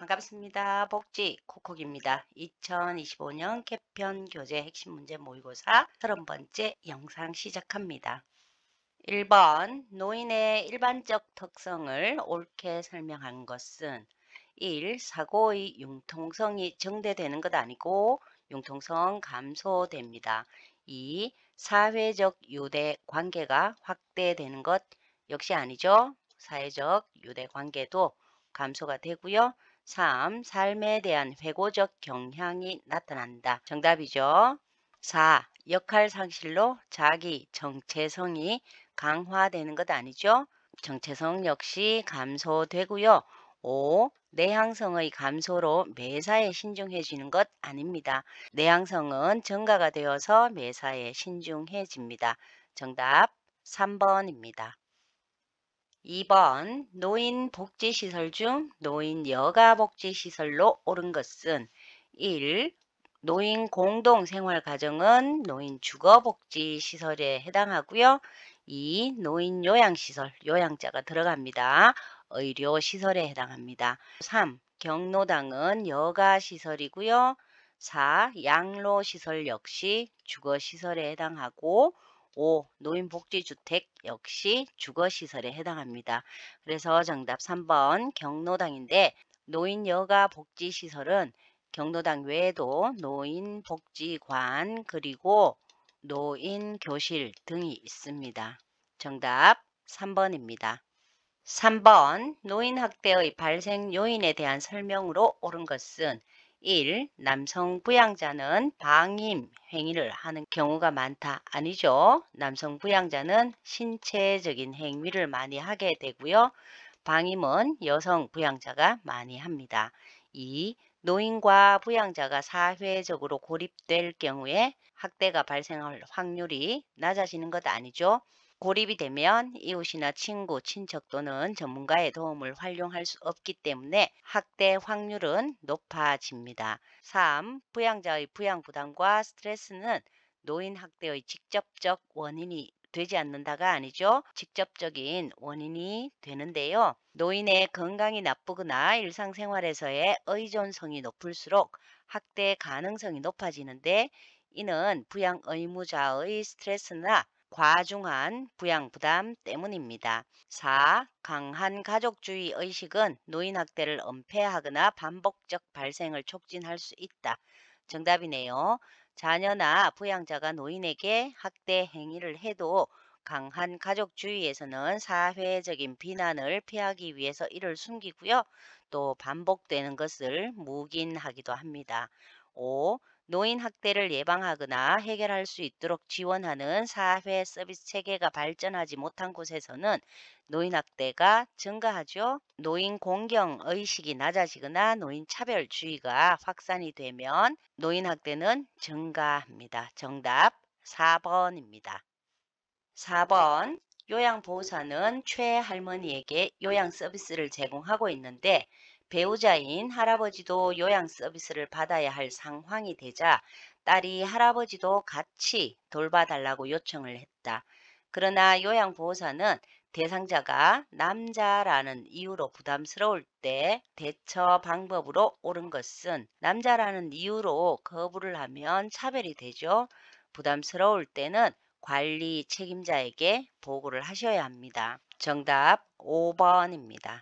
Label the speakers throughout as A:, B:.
A: 반갑습니다. 복지 콕콕입니다. 2025년 개편 교재 핵심 문제 모의고사 30번째 영상 시작합니다. 1번 노인의 일반적 특성을 옳게 설명한 것은 1. 사고의 융통성이 증대되는 것 아니고 융통성 감소됩니다. 2. 사회적 유대 관계가 확대되는 것 역시 아니죠. 사회적 유대 관계도 감소가 되고요. 3. 삶에 대한 회고적 경향이 나타난다. 정답이죠. 4. 역할 상실로 자기 정체성이 강화되는 것 아니죠? 정체성 역시 감소되고요. 5. 내향성의 감소로 매사에 신중해지는 것 아닙니다. 내향성은 증가가 되어서 매사에 신중해집니다. 정답 3번입니다. 2번 노인 복지시설 중 노인 여가복지시설로 옳은 것은 1. 노인 공동생활가정은 노인 주거복지시설에 해당하고요. 2. 노인 요양시설, 요양자가 들어갑니다. 의료시설에 해당합니다. 3. 경로당은 여가시설이고요. 4. 양로시설 역시 주거시설에 해당하고 5. 노인복지주택 역시 주거시설에 해당합니다. 그래서 정답 3번 경로당인데 노인 여가 복지시설은 경로당 외에도 노인복지관 그리고 노인교실 등이 있습니다. 정답 3번입니다. 3번 노인학대의 발생 요인에 대한 설명으로 옳은 것은 1. 남성 부양자는 방임 행위를 하는 경우가 많다. 아니죠. 남성 부양자는 신체적인 행위를 많이 하게 되고요. 방임은 여성 부양자가 많이 합니다. 2. 노인과 부양자가 사회적으로 고립될 경우에 학대가 발생할 확률이 낮아지는 것 아니죠. 고립이 되면 이웃이나 친구, 친척 또는 전문가의 도움을 활용할 수 없기 때문에 학대 확률은 높아집니다. 3. 부양자의 부양 부담과 스트레스는 노인 학대의 직접적 원인이 되지 않는다가 아니죠. 직접적인 원인이 되는데요. 노인의 건강이 나쁘거나 일상생활에서의 의존성이 높을수록 학대 가능성이 높아지는데 이는 부양 의무자의 스트레스나 과중한 부양 부담 때문입니다. 4. 강한 가족주의 의식은 노인 학대를 은폐하거나 반복적 발생을 촉진할 수 있다. 정답이네요. 자녀나 부양자가 노인에게 학대 행위를 해도 강한 가족주의에서는 사회적인 비난을 피하기 위해서 이를 숨기고요. 또 반복되는 것을 묵인하기도 합니다. 5. 노인 학대를 예방하거나 해결할 수 있도록 지원하는 사회 서비스 체계가 발전하지 못한 곳에서는 노인 학대가 증가하죠. 노인 공경 의식이 낮아지거나 노인 차별주의가 확산이 되면 노인 학대는 증가합니다. 정답 4번입니다. 4번 요양보호사는 최할머니에게 요양 서비스를 제공하고 있는데 배우자인 할아버지도 요양 서비스를 받아야 할 상황이 되자 딸이 할아버지도 같이 돌봐달라고 요청을 했다. 그러나 요양보호사는 대상자가 남자라는 이유로 부담스러울 때 대처 방법으로 옳은 것은 남자라는 이유로 거부를 하면 차별이 되죠. 부담스러울 때는 관리 책임자에게 보고를 하셔야 합니다. 정답 5번입니다.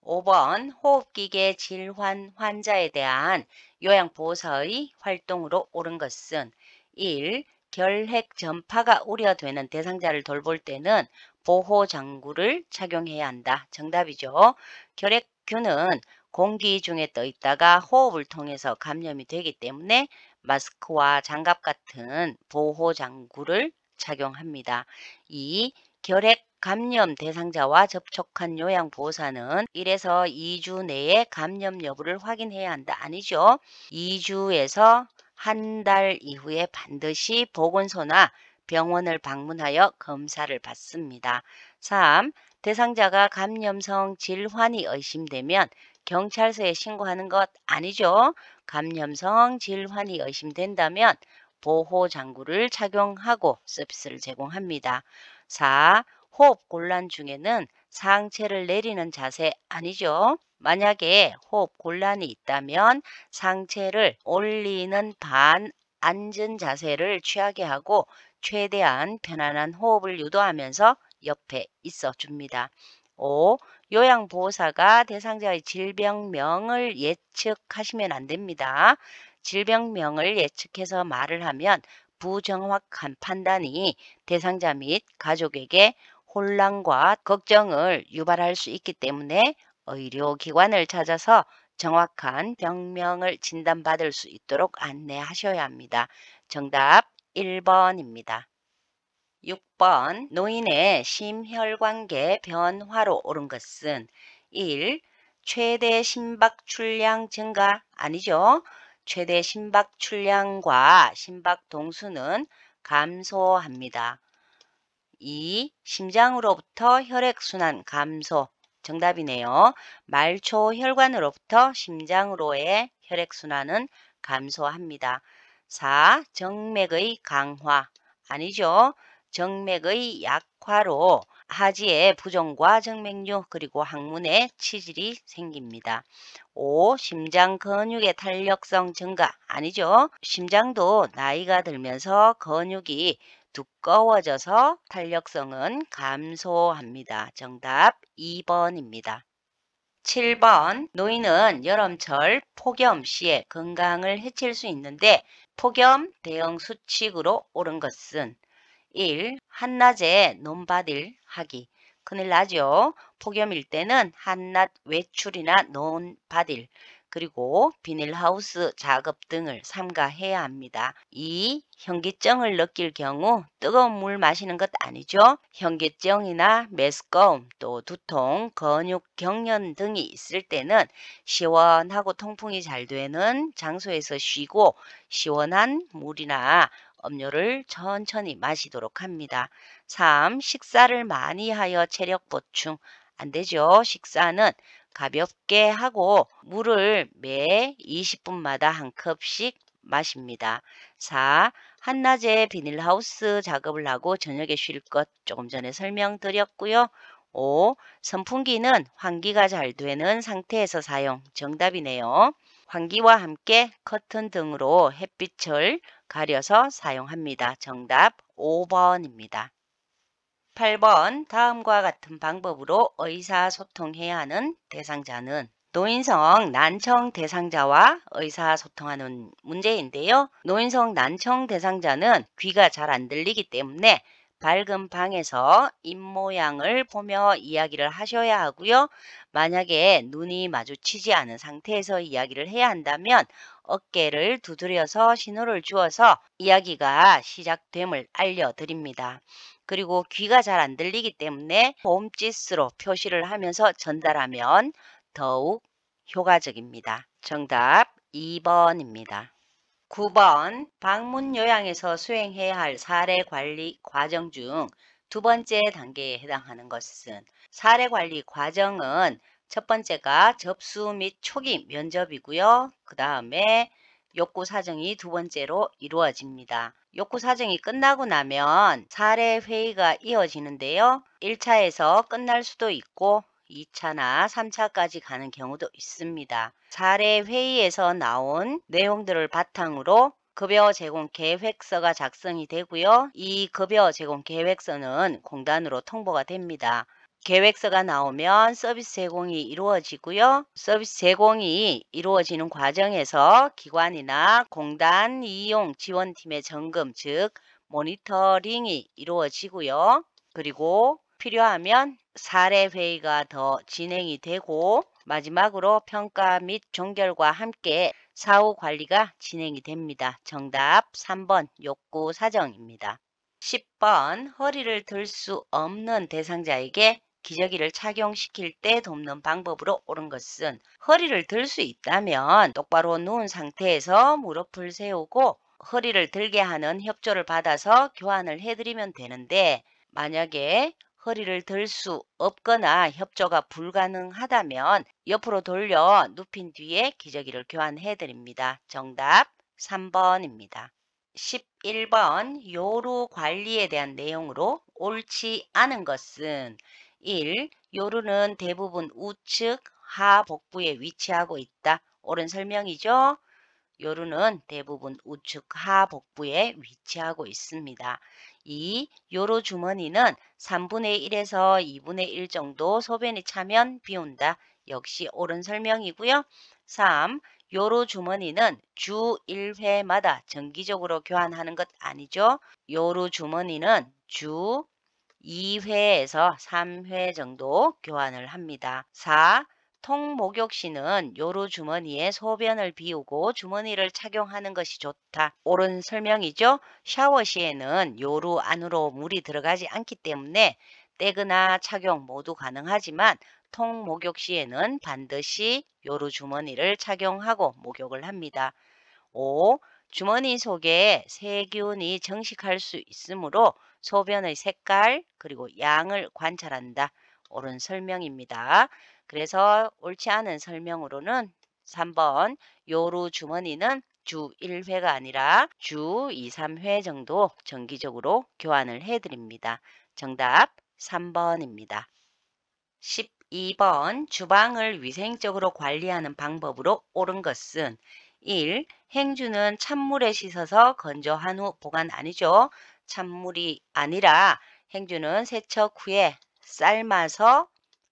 A: 5번 호흡기계 질환 환자에 대한 요양보호사의 활동으로 옳은 것은 1. 결핵 전파가 우려되는 대상자를 돌볼 때는 보호장구를 착용해야 한다. 정답이죠. 결핵균은 공기 중에 떠 있다가 호흡을 통해서 감염이 되기 때문에 마스크와 장갑 같은 보호장구를 착용합니다. 2. 결핵 감염 대상자와 접촉한 요양보호사는 1에서 2주 내에 감염 여부를 확인해야 한다. 아니죠. 2주에서 한 달 이후에 반드시 보건소나 병원을 방문하여 검사를 받습니다. 3. 대상자가 감염성 질환이 의심되면 경찰서에 신고하는 것 아니죠. 감염성 질환이 의심된다면 보호장구를 착용하고 서비스를 제공합니다. 4. 호흡 곤란 중에는 상체를 내리는 자세 아니죠. 만약에 호흡 곤란이 있다면 상체를 올리는 반앉은 자세를 취하게 하고 최대한 편안한 호흡을 유도하면서 옆에 있어 줍니다. 5. 요양보호사가 대상자의 질병명을 예측하시면 안 됩니다. 질병명을 예측해서 말을 하면 부정확한 판단이 대상자 및 가족에게 혼란과 걱정을 유발할 수 있기 때문에 의료기관을 찾아서 정확한 병명을 진단받을 수 있도록 안내하셔야 합니다. 정답 1번입니다. 6번 노인의 심혈관계 변화로 옳은 것은 1. 최대 심박 출량 증가 아니죠. 최대 심박 출량과 심박 동수는 감소합니다. 2. 심장으로부터 혈액순환 감소 정답이네요. 말초 혈관으로부터 심장으로의 혈액순환은 감소합니다. 4. 정맥의 강화 아니죠. 정맥의 약화로 하지의 부종과 정맥류 그리고 항문에 치질이 생깁니다. 5. 심장 근육의 탄력성 증가 아니죠. 심장도 나이가 들면서 근육이 두꺼워져서 탄력성은 감소합니다. 정답 2번입니다. 7번 노인은 여름철 폭염 시에 건강을 해칠 수 있는데 폭염 대응 수칙으로 옳은 것은 1. 한낮에 논바딜 하기. 큰일 나죠. 폭염일 때는 한낮 외출이나 논바딜 그리고 비닐하우스 작업 등을 삼가해야 합니다. 2. 현기증을 느낄 경우 뜨거운 물 마시는 것 아니죠. 현기증이나 메스꺼움 또 두통, 근육 경련 등이 있을 때는 시원하고 통풍이 잘 되는 장소에서 쉬고 시원한 물이나 음료를 천천히 마시도록 합니다. 3. 식사를 많이 하여 체력 보충. 안 되죠. 식사는 가볍게 하고 물을 매 20분마다 한 컵씩 마십니다. 4. 한낮에 비닐하우스 작업을 하고 저녁에 쉴 것 조금 전에 설명드렸고요. 5. 선풍기는 환기가 잘 되는 상태에서 사용. 정답이네요. 환기와 함께 커튼 등으로 햇빛을 가려서 사용합니다. 정답 5번입니다. 8번 다음과 같은 방법으로 의사소통해야 하는 대상자는 노인성 난청 대상자와 의사소통하는 문제인데요. 노인성 난청 대상자는 귀가 잘 안 들리기 때문에 밝은 방에서 입모양을 보며 이야기를 하셔야 하고요. 만약에 눈이 마주치지 않은 상태에서 이야기를 해야 한다면 어깨를 두드려서 신호를 주어서 이야기가 시작됨을 알려드립니다. 그리고 귀가 잘 안 들리기 때문에 몸짓으로 표시를 하면서 전달하면 더욱 효과적입니다. 정답 2번입니다. 9번 방문 요양에서 수행해야 할 사례 관리 과정 중 두 번째 단계에 해당하는 것은 사례 관리 과정은 첫 번째가 접수 및 초기 면접이고요. 그 다음에 욕구 사정이 두 번째로 이루어집니다. 욕구 사정이 끝나고 나면 사례 회의가 이어지는데요. 1차에서 끝날 수도 있고 2차나 3차까지 가는 경우도 있습니다. 사례 회의에서 나온 내용들을 바탕으로 급여 제공 계획서가 작성이 되고요. 이 급여 제공 계획서는 공단으로 통보가 됩니다. 계획서가 나오면 서비스 제공이 이루어지고요. 서비스 제공이 이루어지는 과정에서 기관이나 공단 이용 지원팀의 점검, 즉 모니터링이 이루어지고요. 그리고 필요하면 사례 회의가 더 진행이 되고 마지막으로 평가 및 종결과 함께 사후 관리가 진행이 됩니다. 정답 3번 욕구 사정입니다. 10번 허리를 들 수 없는 대상자에게 기저귀를 착용시킬 때 돕는 방법으로 옳은 것은 허리를 들 수 있다면 똑바로 누운 상태에서 무릎을 세우고 허리를 들게 하는 협조를 받아서 교환을 해드리면 되는데 만약에 허리를 들 수 없거나 협조가 불가능하다면 옆으로 돌려 눕힌 뒤에 기저귀를 교환해 드립니다. 정답 3번입니다. 11번 요루 관리에 대한 내용으로 옳지 않은 것은 1. 요루는 대부분 우측 하복부에 위치하고 있다. 옳은 설명이죠. 요루는 대부분 우측 하복부에 위치하고 있습니다. 2. 요루 주머니는 3분의 1에서 2분의 1 정도 소변이 차면 비운다. 역시 옳은 설명이고요. 3. 요루 주머니는 주 1회마다 정기적으로 교환하는 것 아니죠. 요루 주머니는 주 2회에서 3회 정도 교환을 합니다. 4. 통목욕 시는 요루 주머니에 소변을 비우고 주머니를 착용하는 것이 좋다. 옳은 설명이죠. 샤워 시에는 요루 안으로 물이 들어가지 않기 때문에 떼거나 착용 모두 가능하지만 통목욕 시에는 반드시 요루 주머니를 착용하고 목욕을 합니다. 5. 주머니 속에 세균이 정식할 수 있으므로 소변의 색깔 그리고 양을 관찰한다. 옳은 설명입니다. 그래서 옳지 않은 설명으로는 3번 요루 주머니는 주 1회가 아니라 주 2, 3회 정도 정기적으로 교환을 해드립니다. 정답 3번입니다. 12번 주방을 위생적으로 관리하는 방법으로 옳은 것은 1. 행주는 찬물에 씻어서 건조한 후 보관 아니죠. 찬물이 아니라 행주는 세척 후에 삶아서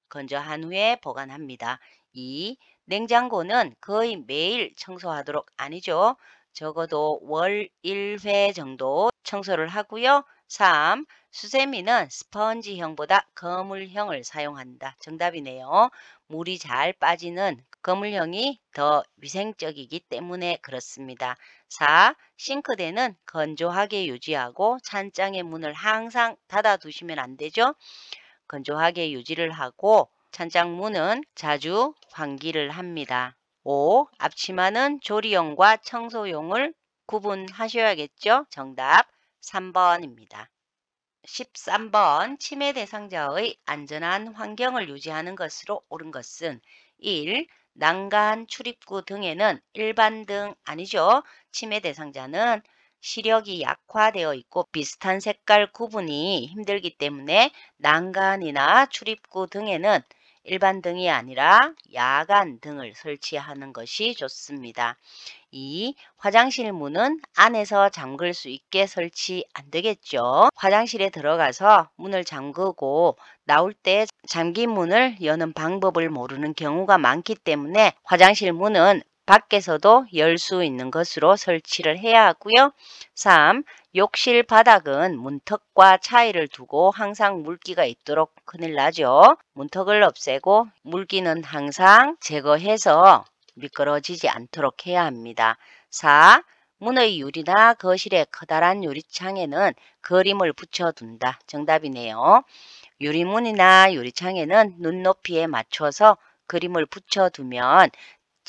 A: 건조한 후에 보관합니다. 2. 냉장고는 거의 매일 청소하도록 아니죠. 적어도 월 1회 정도 청소를 하고요. 3. 수세미는 스펀지형보다 거물형을 사용한다. 정답이네요. 물이 잘 빠지는 거물형이 더 위생적이기 때문에 그렇습니다. 4. 싱크대는 건조하게 유지하고 찬장의 문을 항상 닫아두시면 안 되죠. 건조하게 유지를 하고 찬장 문은 자주 환기를 합니다. 5. 앞치마는 조리용과 청소용을 구분하셔야겠죠. 정답 3번입니다. 13번 치매 대상자의 안전한 환경을 유지하는 것으로 옳은 것은 1. 난간, 출입구 등에는 일반 등 아니죠. 치매 대상자는 시력이 약화되어 있고 비슷한 색깔 구분이 힘들기 때문에 난간이나 출입구 등에는 일반 등이 아니라 야간 등을 설치하는 것이 좋습니다. 2. 화장실 문은 안에서 잠글 수 있게 설치 안 되겠죠. 화장실에 들어가서 문을 잠그고 나올 때 잠긴 문을 여는 방법을 모르는 경우가 많기 때문에 화장실 문은 밖에서도 열 수 있는 것으로 설치를 해야 하고요. 3. 욕실 바닥은 문턱과 차이를 두고 항상 물기가 있도록 큰일 나죠. 문턱을 없애고 물기는 항상 제거해서 미끄러지지 않도록 해야 합니다. 4. 문의 유리나 거실의 커다란 유리창에는 그림을 붙여둔다. 정답이네요. 유리문이나 유리창에는 눈높이에 맞춰서 그림을 붙여두면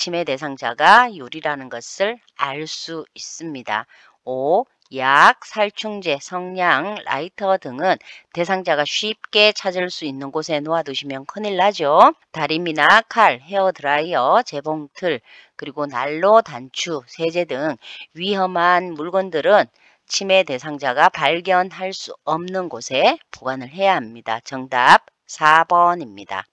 A: 치매 대상자가 유리라는 것을 알 수 있습니다. 5. 약, 살충제, 성냥, 라이터 등은 대상자가 쉽게 찾을 수 있는 곳에 놓아두시면 큰일 나죠. 다림이나 칼, 헤어드라이어, 재봉틀, 그리고 난로, 단추, 세제 등 위험한 물건들은 치매 대상자가 발견할 수 없는 곳에 보관을 해야 합니다. 정답 4번입니다.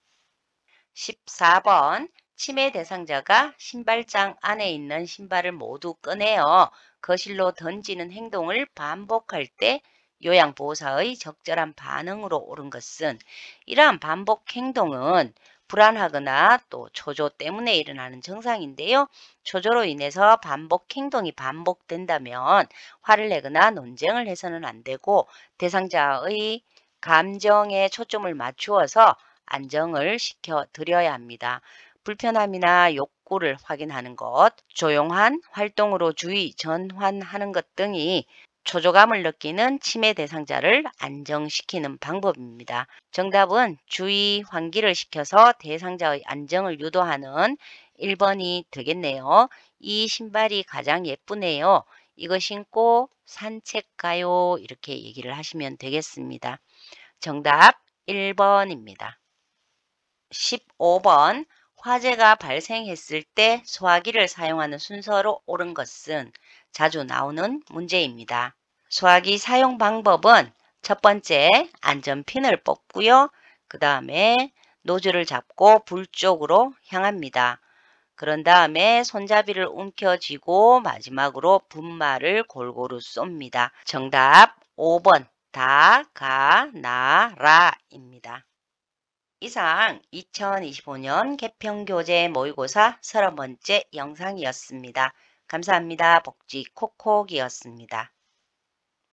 A: 14번 치매 대상자가 신발장 안에 있는 신발을 모두 꺼내어 거실로 던지는 행동을 반복할 때 요양보호사의 적절한 반응으로 옳은 것은 이러한 반복 행동은 불안하거나 또 초조 때문에 일어나는 증상인데요. 초조로 인해서 반복 행동이 반복된다면 화를 내거나 논쟁을 해서는 안 되고 대상자의 감정에 초점을 맞추어서 안정을 시켜 드려야 합니다. 불편함이나 욕구를 확인하는 것, 조용한 활동으로 주의 전환하는 것 등이 초조감을 느끼는 치매 대상자를 안정시키는 방법입니다. 정답은 주의 환기를 시켜서 대상자의 안정을 유도하는 1번이 되겠네요. 이 신발이 가장 예쁘네요. 이거 신고 산책 가요. 이렇게 얘기를 하시면 되겠습니다. 정답 1번입니다. 15번 화재가 발생했을 때 소화기를 사용하는 순서로 옳은 것은 자주 나오는 문제입니다. 소화기 사용 방법은 첫 번째 안전핀을 뽑고요. 그 다음에 노즐을 잡고 불 쪽으로 향합니다. 그런 다음에 손잡이를 움켜쥐고 마지막으로 분말을 골고루 쏩니다. 정답 5번 다, 가, 나, 라입니다. 이상 2025년 개평교재 모의고사 30번째 영상이었습니다. 감사합니다. 복지 콕콕이었습니다.